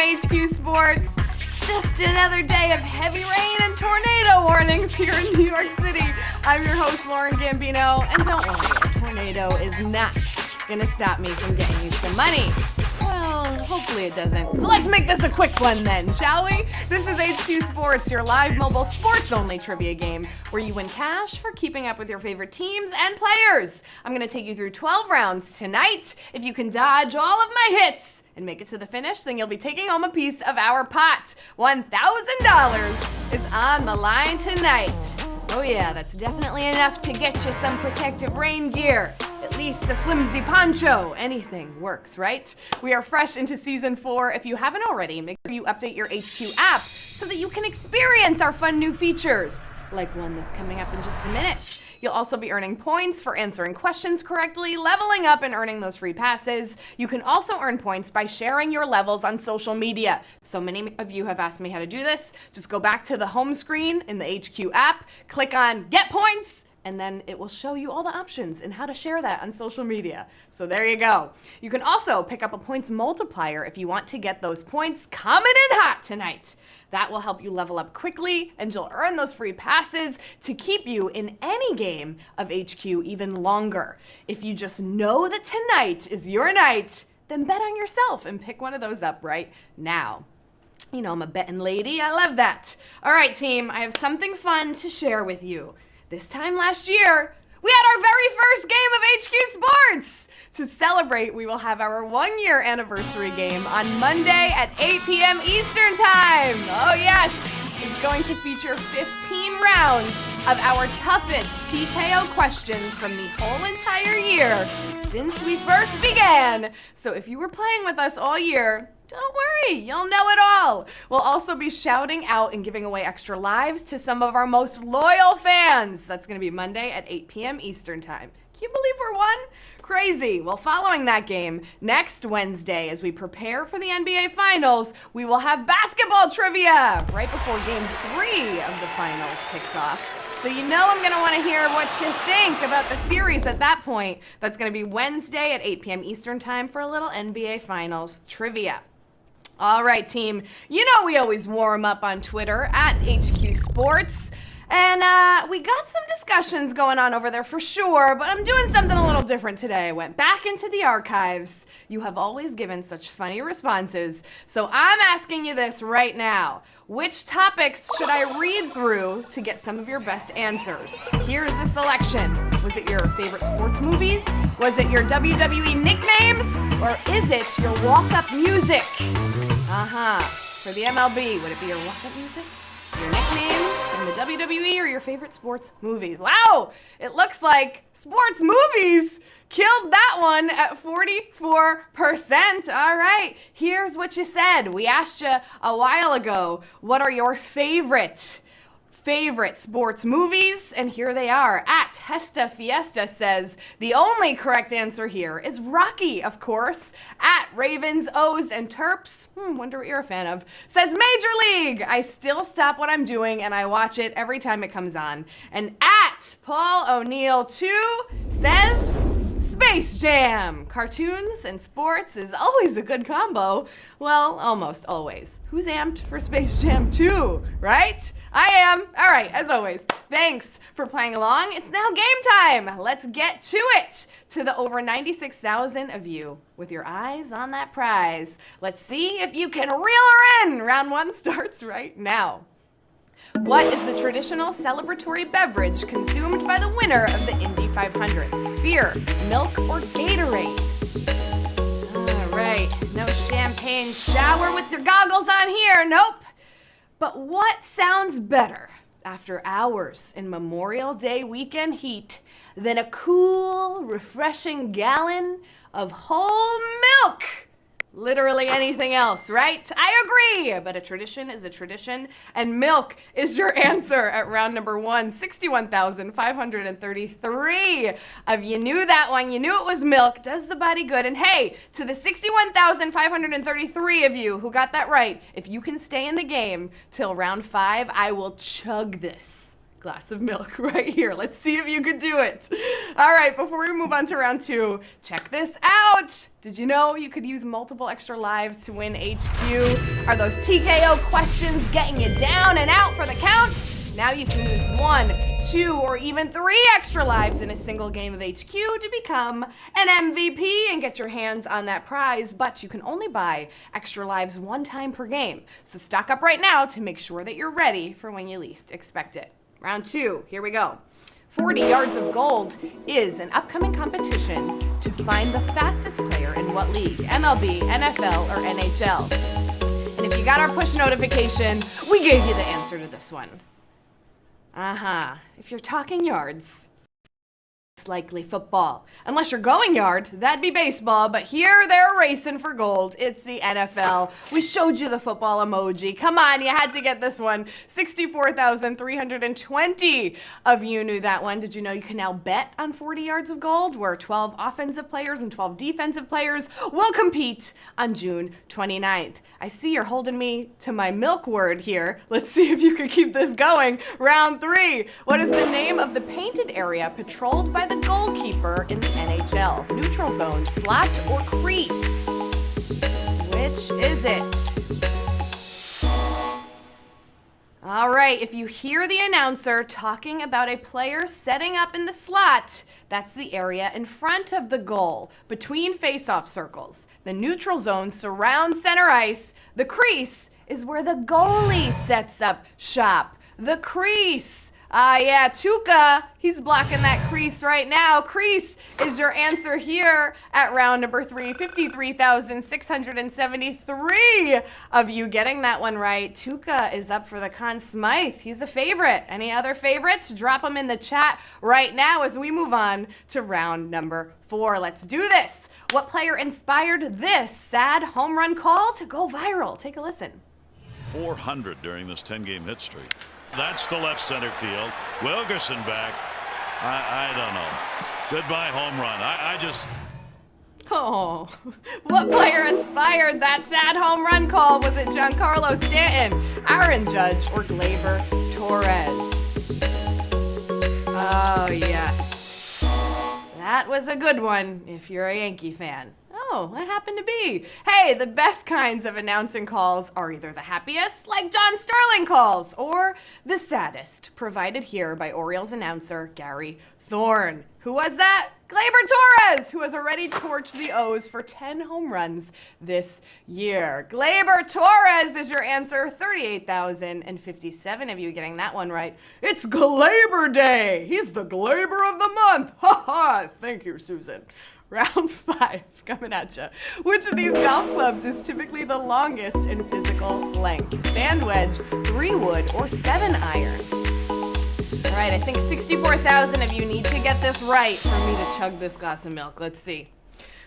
HQ Sports. Just another day of heavy rain and tornado warnings here in New York City. I'm your host, Lauren Gambino, and don't worry, a tornado is not gonna stop me from getting you some money. Well, hopefully it doesn't. So let's make this a quick one then, shall we? This is HQ Sports, your live mobile sports-only trivia game where you win cash for keeping up with your favorite teams and players. I'm gonna take you through 12 rounds tonight. If you can dodge all of my hits and make it to the finish, then you'll be taking home a piece of our pot. $1,000 is on the line tonight. Oh yeah, that's definitely enough to get you some protective rain gear. At least a flimsy poncho. Anything works, right? We are fresh into season 4. If you haven't already, make sure you update your HQ app so that you can experience our fun new features, like one that's coming up in just a minute. You'll also be earning points for answering questions correctly, leveling up and earning those free passes. You can also earn points by sharing your levels on social media. So many of you have asked me how to do this. Just go back to the home screen in the HQ app, click on Get Points, and then it will show you all the options and how to share that on social media. So there you go. You can also pick up a points multiplier if you want to get those points coming in hot tonight. That will help you level up quickly, and you'll earn those free passes to keep you in any game of HQ even longer. If you just know that tonight is your night, then bet on yourself and pick one of those up right now. You know, I'm a betting lady. I love that. All right, team, I have something fun to share with you. This time last year, we had our very first game of HQ Sports. To celebrate, we will have our 1-year anniversary game on Monday at 8 p.m. Eastern Time. Oh yes, it's going to feature 15 rounds of our toughest TKO questions from the whole entire year since we first began. So if you were playing with us all year, don't worry, you'll know it all. We'll also be shouting out and giving away extra lives to some of our most loyal fans. That's going to be Monday at 8 p.m. Eastern Time. Can you believe we're one? Crazy. Well, following that game, next Wednesday, as we prepare for the NBA Finals, we will have basketball trivia right before Game 3 of the Finals kicks off. So you know I'm going to want to hear what you think about the series at that point. That's going to be Wednesday at 8 p.m. Eastern Time for a little NBA Finals trivia. All right, team. You know we always warm up on Twitter at HQ Sports. And we got some discussions going on over there for sure, but I'm doing something a little different today. I went back into the archives. You have always given such funny responses, so I'm asking you this right now. Which topics should I read through to get some of your best answers? Here's the selection. Was it your favorite sports movies? Was it your WWE nicknames? Or is it your walk-up music? For the MLB, would it be your walk-up music? Your nicknames from the WWE or your favorite sports movies? Wow, it looks like sports movies killed that one at 44%. All right, here's what you said. We asked you a while ago, what are your favorite sports movies? And here they are. At Hesta Fiesta says, the only correct answer here is Rocky, of course. At Ravens, O's, and Terps, wonder what you're a fan of, says Major League. I still stop what I'm doing and I watch it every time it comes on. And at Paul O'Neill 2 says Space Jam. Cartoons and sports is always a good combo. Well, almost always. Who's amped for Space Jam 2, right? I am. All right, as always, thanks for playing along. It's now game time. Let's get to it. To the over 96,000 of you with your eyes on that prize. Let's see if you can reel her in. Round 1 starts right now. What is the traditional celebratory beverage consumed by the winner of the Indy 500? Beer, milk, or Gatorade? All right, no champagne shower with your goggles on here, nope. But what sounds better after hours in Memorial Day weekend heat than a cool, refreshing gallon of whole milk? Literally anything else, right? I agree, but a tradition is a tradition, and milk is your answer at round number 1. 61,533 of you knew that one. You knew it was milk. Does the body good. And hey, to the 61,533 of you who got that right, if you can stay in the game till round 5, I will chug this glass of milk right here. Let's see if you could do it. All right, before we move on to round 2, check this out. Did you know you could use multiple extra lives to win HQ? Are those TKO questions getting you down and out for the count? Now you can use 1, 2, or even 3 extra lives in a single game of HQ to become an MVP and get your hands on that prize, but you can only buy extra lives 1 time per game. So stock up right now to make sure that you're ready for when you least expect it. Round 2, here we go. 40 Yards of Gold is an upcoming competition to find the fastest player in what league? MLB, NFL, or NHL? And if you got our push notification, we gave you the answer to this one. If you're talking yards, it's likely football. Unless you're going yard, that'd be baseball, but here they're racing for gold. It's the NFL. We showed you the football emoji. Come on, you had to get this one. 64,320 of you knew that one. Did you know you can now bet on 40 Yards of Gold, where 12 offensive players and 12 defensive players will compete on June 29th? I see you're holding me to my milk word here. Let's see if you can keep this going. Round 3. What is the name of the painted area patrolled by the goalkeeper in the NHL? Neutral zone, slot, or crease? Which is it? All right, if you hear the announcer talking about a player setting up in the slot, that's the area in front of the goal, between face-off circles. The neutral zone surrounds center ice. The crease is where the goalie sets up shop. The crease. Yeah, Tuukka, he's blocking that crease right now. Crease is your answer here at round number 3. 53,673 of you getting that one right. Tuukka is up for the Conn Smythe. He's a favorite. Any other favorites? Drop them in the chat right now as we move on to round number 4. Let's do this. What player inspired this sad home run call to go viral? Take a listen. 400 during this 10-game hit streak. That's to left center field. Wilkerson back. I don't know. Goodbye home run. I just... Oh, what player inspired that sad home run call? Was it Giancarlo Stanton, Aaron Judge, or Gleyber Torres? Oh, yes. That was a good one if you're a Yankee fan. Oh, it happened to be. Hey, the best kinds of announcing calls are either the happiest, like John Sterling calls, or the saddest, provided here by Orioles announcer Gary Thorne. Who was that? Gleyber Torres, who has already torched the O's for 10 home runs this year. Gleyber Torres is your answer. 38,057 of you getting that one right. It's Gleyber Day. He's the Gleyber of the month. Ha ha. Thank you, Susan. Round 5 coming at you. Which of these golf clubs is typically the longest in physical length? Sand wedge, 3-wood, or 7-iron? All right, I think 64,000 of you need to get this right for me to chug this glass of milk. Let's see.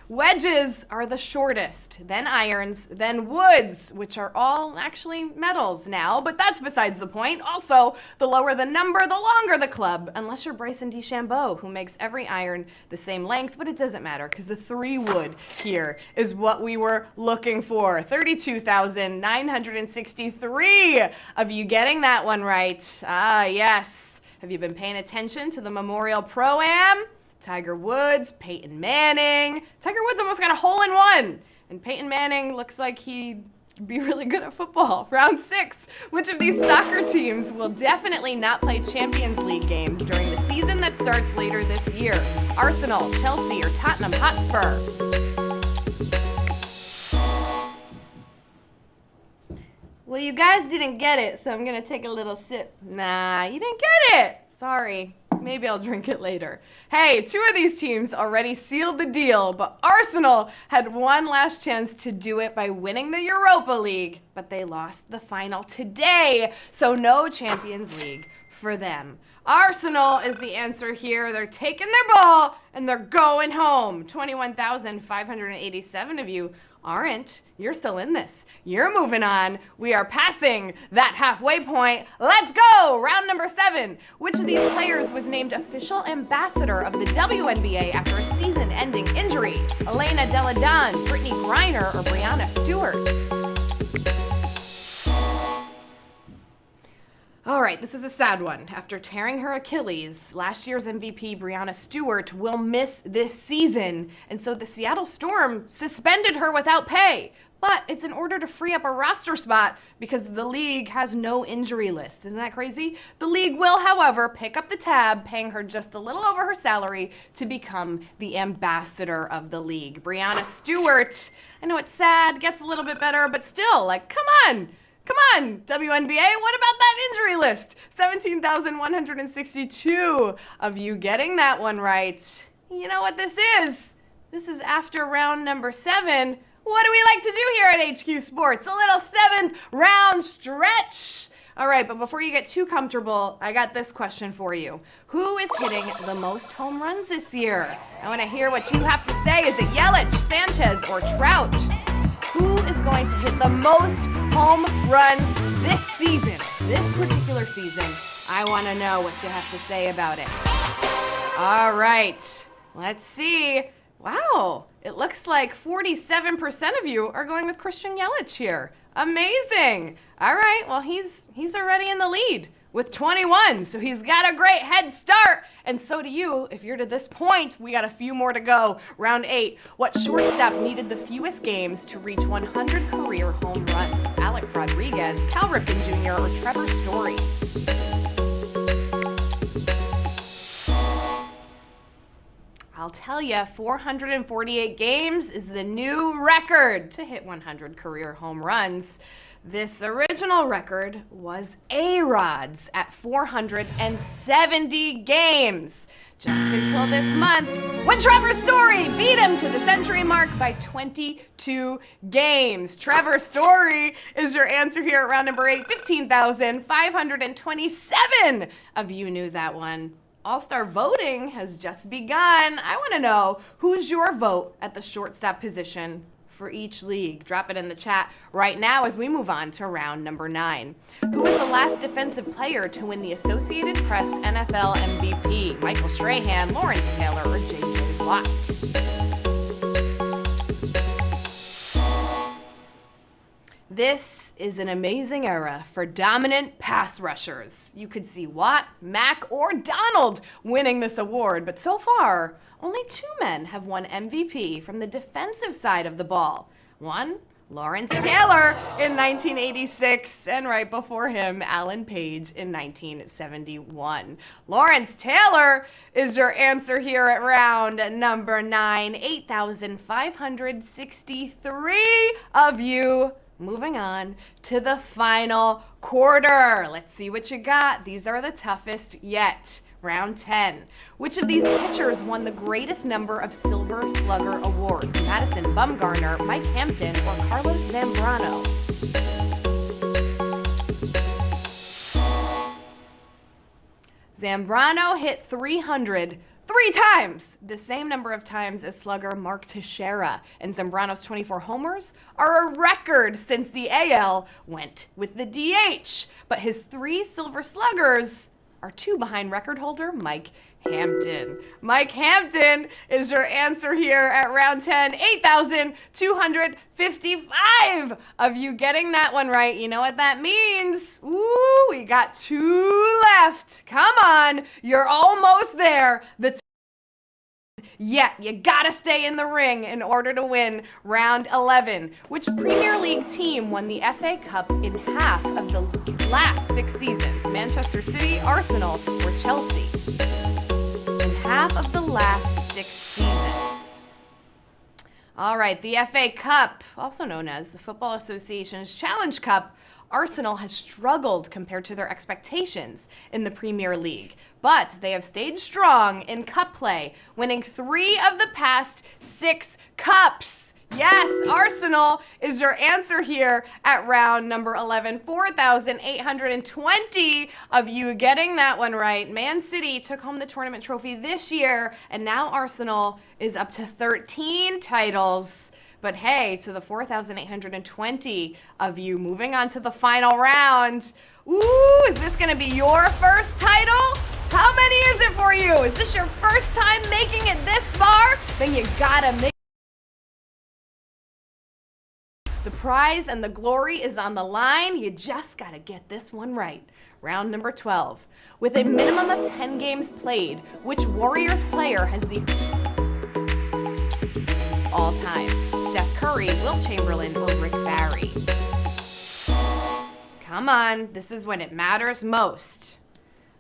Wedges are the shortest, then irons, then woods, which are all actually metals now, but that's besides the point. Also, the lower the number, the longer the club, unless you're Bryson DeChambeau, who makes every iron the same length, but it doesn't matter because the 3-wood here is what we were looking for. 32,963 of you getting that one right. Ah, yes. Have you been paying attention to the Memorial Pro-Am? Tiger Woods, Peyton Manning. Tiger Woods almost got a hole-in-one. And Peyton Manning looks like he'd be really good at football. Round 6. Which of these soccer teams will definitely not play Champions League games during the season that starts later this year? Arsenal, Chelsea, or Tottenham Hotspur? Well, you guys didn't get it, so I'm going to take a little sip. Nah, you didn't get it. Sorry. Maybe I'll drink it later. Hey, 2 of these teams already sealed the deal, but Arsenal had one last chance to do it by winning the Europa League, but they lost the final today, so no Champions League for them. Arsenal is the answer here. They're taking their ball and they're going home. 21,587 of you aren't. You're still in this. You're moving on. We are passing that halfway point. Let's go! Round number 7. Which of these players was named official ambassador of the WNBA after a season-ending injury? Elena Delle Donne, Brittany Griner, or Brianna Stewart? All right, this is a sad one. After tearing her Achilles, last year's MVP Breanna Stewart will miss this season, and so the Seattle Storm suspended her without pay. But it's in order to free up a roster spot because the league has no injury list. Isn't that crazy? The league will, however, pick up the tab, paying her just a little over her salary to become the ambassador of the league. Breanna Stewart, I know it's sad, gets a little bit better, but still, like, come on! Come on, WNBA, what about that injury list? 17,162 of you getting that one right. You know what this is? This is after round number 7. What do we like to do here at HQ Sports? A little 7th round stretch. All right, but before you get too comfortable, I got this question for you. Who is hitting the most home runs this year? I want to hear what you have to say. Is it Yelich, Sanchez, or Trout? Who is going to hit the most home runs this season, this particular season? I want to know what you have to say about it. All right, let's see. Wow, it looks like 47% of you are going with Christian Yelich here. Amazing. All right, well, he's already in the lead with 21, so he's got a great head start. And so do you. If you're to this point, we got a few more to go. Round 8. What shortstop needed the fewest games to reach 100 career home runs? Alex Rodriguez, Cal Ripken Jr., or Trevor Story? I'll tell you, 448 games is the new record to hit 100 career home runs. This original record was A-Rod's at 470 games. Just until this month, when Trevor Story beat him to the century mark by 22 games. Trevor Story is your answer here at round number 8. 15,527 of you knew that one. All-Star voting has just begun. I want to know, who's your vote at the shortstop position for each league? Drop it in the chat right now as we move on to round number 9. Who was the last defensive player to win the Associated Press NFL MVP? Michael Strahan, Lawrence Taylor, or J.J. Watt? This is an amazing era for dominant pass rushers. You could see Watt, Mack, or Donald winning this award, but so far, only 2 men have won MVP from the defensive side of the ball. One, Lawrence Taylor in 1986, and right before him, Alan Page in 1971. Lawrence Taylor is your answer here at round number 9. 8,563 of you. Moving on to the final quarter. Let's see what you got. These are the toughest yet. Round 10. Which of these pitchers won the greatest number of Silver Slugger awards? Madison Bumgarner, Mike Hampton, or Carlos Zambrano? Zambrano hit 300 3 times, the same number of times as slugger Mark Teixeira. And Zambrano's 24 homers are a record since the AL went with the DH. But his 3 Silver Sluggers are 2 behind record holder Mike Hampton. Mike Hampton is your answer here at round 10. 8,255 of you getting that one right. You know what that means? Ooh, we got 2 left. Come on, you're almost there. Yet you gotta stay in the ring in order to win round 11. Which Premier League team won the FA Cup in half of the last 6 seasons? Manchester City, Arsenal, or Chelsea? In half of the last 6 seasons. All right, the FA Cup, also known as the Football Association's Challenge Cup, Arsenal has struggled compared to their expectations in the Premier League, but they have stayed strong in cup play, winning 3 of the past 6 cups. Yes, Arsenal is your answer here at round number 11. 4,820 of you getting that one right. Man City took home the tournament trophy this year, and now Arsenal is up to 13 titles. But hey, to the 4,820 of you moving on to the final round. Ooh, is this gonna be your first title? How many is it for you? Is this your first time making it this far? Then you gotta make the prize and the glory is on the line. You just got to get this one right. Round number 12. With a minimum of 10 games played, which Warriors player has the all-time? Steph Curry, Wilt Chamberlain, or Rick Barry? Come on, this is when it matters most.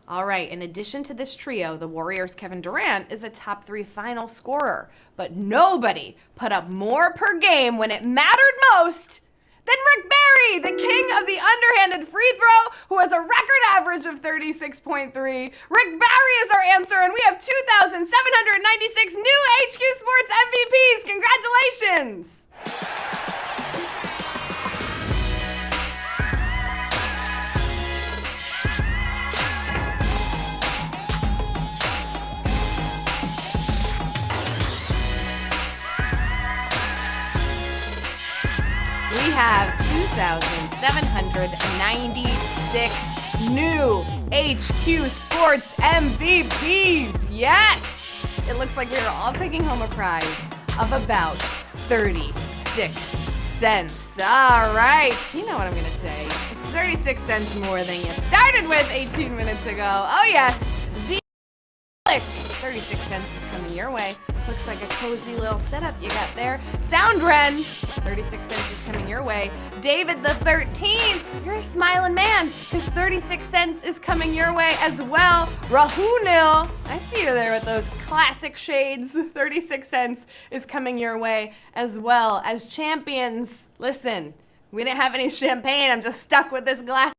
All right, in addition to this trio, the Warriors' Kevin Durant is a top 3 final scorer, but nobody put up more per game when it mattered most than Rick Barry, the king of the underhanded free throw, who has a record average of 36.3. Rick Barry is our answer, and we have 2,796 new HQ Sports MVPs. Congratulations! We have 2,796 new HQ Sports MVPs. Yes! It looks like we are all taking home a prize of about 36 cents. All right, you know what I'm going to say. It's 36 cents more than you started with 18 minutes ago. Oh, yes. 36 cents is coming your way. Looks like a cozy little setup you got there. Soundren, 36 cents is coming your way. David the 13th, you're a smiling man, because 36 cents is coming your way as well. Rahunil, I see you there with those classic shades. 36 cents is coming your way as well. As champions, listen, we didn't have any champagne. I'm just stuck with this glass.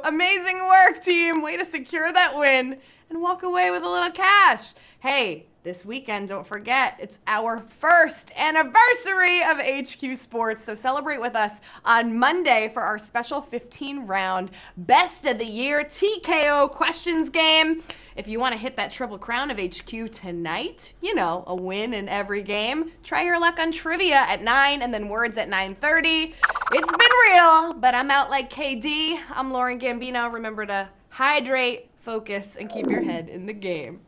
Amazing work, team. Way to secure that win and walk away with a little cash. Hey, this weekend, don't forget, it's our first anniversary of HQ Sports, so celebrate with us on Monday for our special 15-round Best of the Year TKO questions game. If you want to hit that triple crown of HQ tonight, you know, a win in every game, try your luck on trivia at 9 and then words at 9:30. It's been real, but I'm out like KD. I'm Lauren Gambino. Remember to hydrate, focus, and keep your head in the game.